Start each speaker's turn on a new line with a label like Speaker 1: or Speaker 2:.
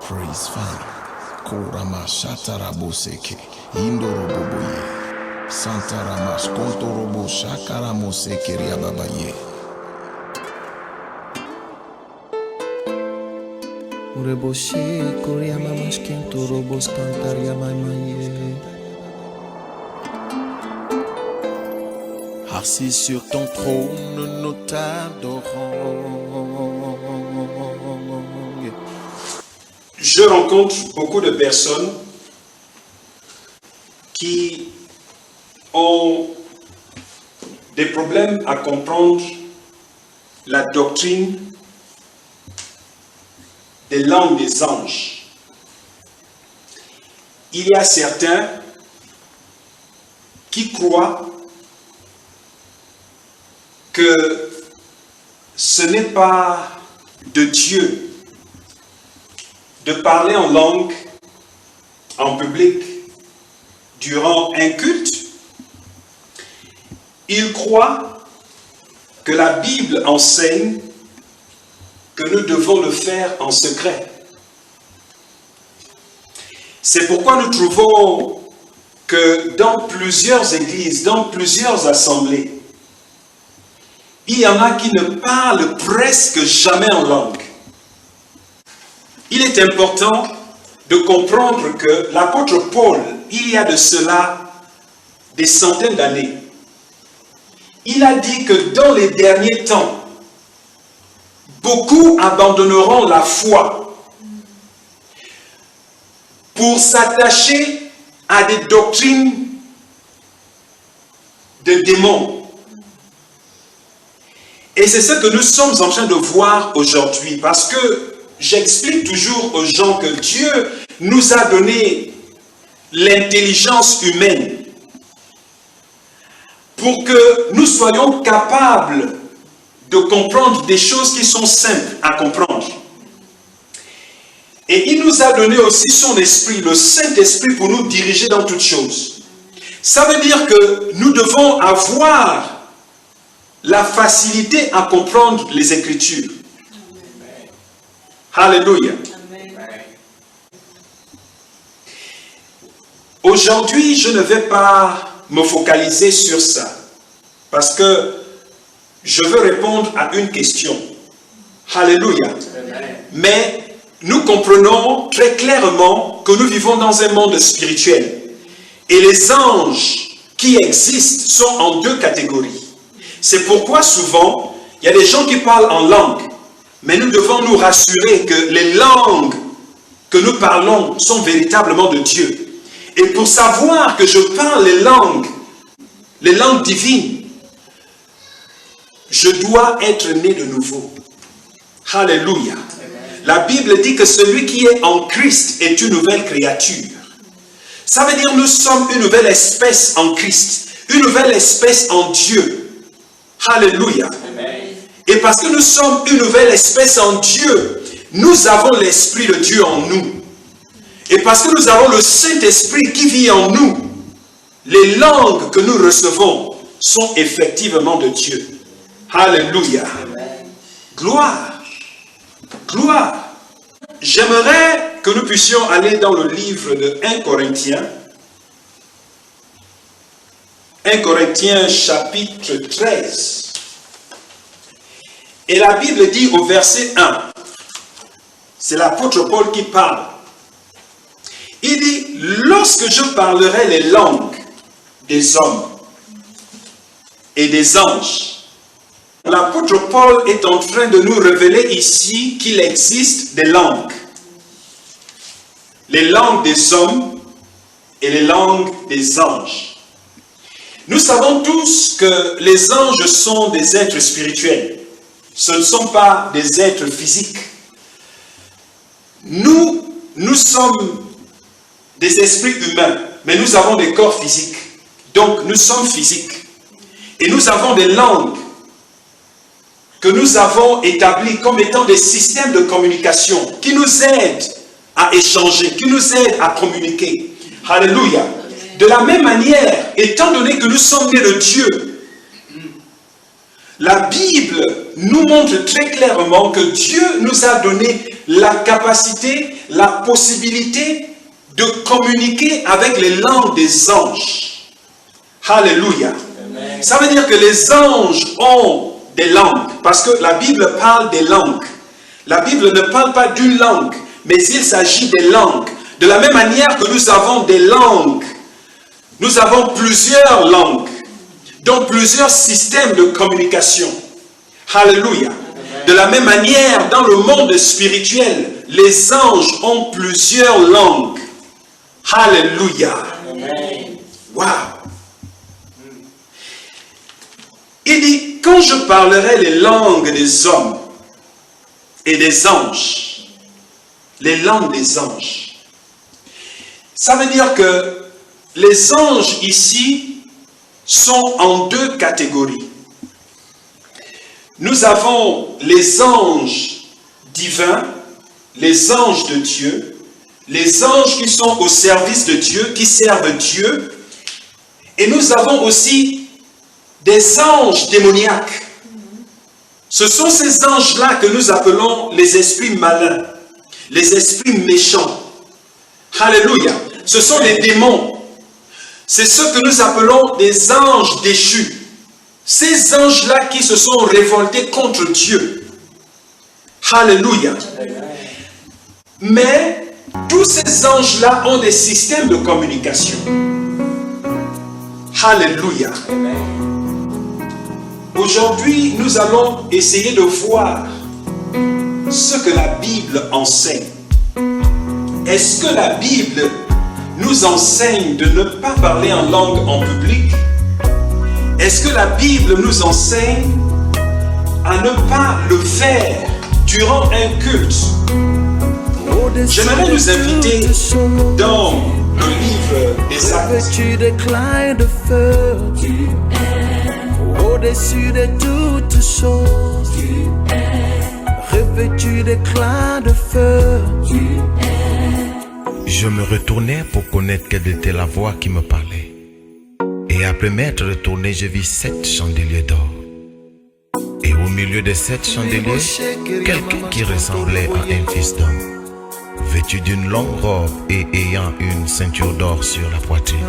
Speaker 1: Praise Father. Korama shataraboseke. Indoroboboye. Santaramas kontorobo shakaramoseke riababaye.
Speaker 2: Ureboshi koryama mashkento robos kantaryama maye.
Speaker 1: Assis sur ton trône, nous t'adorons.
Speaker 3: Je rencontre beaucoup de personnes qui ont des problèmes à comprendre la doctrine des langues des anges. Il y a certains qui croient que ce n'est pas de Dieu de parler en langue en public durant un culte. Ils croient que la Bible enseigne que nous devons le faire en secret. C'est pourquoi nous trouvons que dans plusieurs églises, dans plusieurs assemblées, il y en a qui ne parlent presque jamais en langue. Il est important de comprendre que l'apôtre Paul, il y a de cela des centaines d'années, il a dit que dans les derniers temps, beaucoup abandonneront la foi pour s'attacher à des doctrines de démons. Et c'est ce que nous sommes en train de voir aujourd'hui, parce que j'explique toujours aux gens que Dieu nous a donné l'intelligence humaine pour que nous soyons capables de comprendre des choses qui sont simples à comprendre. Et il nous a donné aussi son esprit, le Saint-Esprit, pour nous diriger dans toutes choses. Ça veut dire que nous devons avoir la facilité à comprendre les Écritures. Alléluia. Aujourd'hui, je ne vais pas me focaliser sur ça, parce que je veux répondre à une question. Alléluia. Mais nous comprenons très clairement que nous vivons dans un monde spirituel. Et les anges qui existent sont en deux catégories. C'est pourquoi souvent, il y a des gens qui parlent en langue. Mais nous devons nous rassurer que les langues que nous parlons sont véritablement de Dieu. Et pour savoir que je parle les langues divines, je dois être né de nouveau. Alléluia. La Bible dit que celui qui est en Christ est une nouvelle créature. Ça veut dire que nous sommes une nouvelle espèce en Christ, une nouvelle espèce en Dieu. Alléluia. Et parce que nous sommes une nouvelle espèce en Dieu, nous avons l'Esprit de Dieu en nous. Et parce que nous avons le Saint-Esprit qui vit en nous, les langues que nous recevons sont effectivement de Dieu. Alléluia. Gloire. Gloire. J'aimerais que nous puissions aller dans le livre de 1 Corinthiens. 1 Corinthiens chapitre 13. Et la Bible dit au verset 1, c'est l'apôtre Paul qui parle. Il dit, lorsque je parlerai les langues des hommes et des anges, l'apôtre Paul est en train de nous révéler ici qu'il existe des langues. Les langues des hommes et les langues des anges. Nous savons tous que les anges sont des êtres spirituels. Ce ne sont pas des êtres physiques. Nous sommes des esprits humains, mais nous avons des corps physiques. Donc, nous sommes physiques. Et nous avons des langues que nous avons établies comme étant des systèmes de communication qui nous aident à échanger, qui nous aident à communiquer. Alléluia. De la même manière, étant donné que nous sommes nés de Dieu, la Bible nous montre très clairement que Dieu nous a donné la capacité, la possibilité de communiquer avec les langues des anges. Alléluia. Ça veut dire que les anges ont des langues, parce que la Bible parle des langues. La Bible ne parle pas d'une langue, mais il s'agit des langues. De la même manière que nous avons des langues, nous avons plusieurs langues, donc plusieurs systèmes de communication. Alléluia. De la même manière, dans le monde spirituel, les anges ont plusieurs langues. Alléluia. Wow. Il dit, quand je parlerai les langues des hommes et des anges, les langues des anges, ça veut dire que les anges ici sont en deux catégories. Nous avons les anges divins, les anges de Dieu, les anges qui sont au service de Dieu, qui servent Dieu, et nous avons aussi des anges démoniaques. Ce sont ces anges-là que nous appelons les esprits malins, les esprits méchants. Alléluia. Ce sont les démons. C'est ce que nous appelons des anges déchus. Ces anges-là qui se sont révoltés contre Dieu. Alléluia. Mais tous ces anges-là ont des systèmes de communication. Alléluia. Aujourd'hui, nous allons essayer de voir ce que la Bible enseigne. Est-ce que la Bible nous enseigne de ne pas parler en langue en public? Est-ce que la Bible nous enseigne à ne pas le faire durant un culte? J'aimerais nous inviter dans le livre des Actes.
Speaker 2: Au-dessus de toutes choses, revêtu d'éclat de feu.
Speaker 4: Je me retournai pour connaître quelle était la voix qui me parlait. Et après m'être retourné, je vis 7 chandeliers d'or. Et au milieu de 7 chandeliers, quelqu'un qui ressemblait à un fils d'homme, vêtu d'une longue robe et ayant une ceinture d'or sur la poitrine.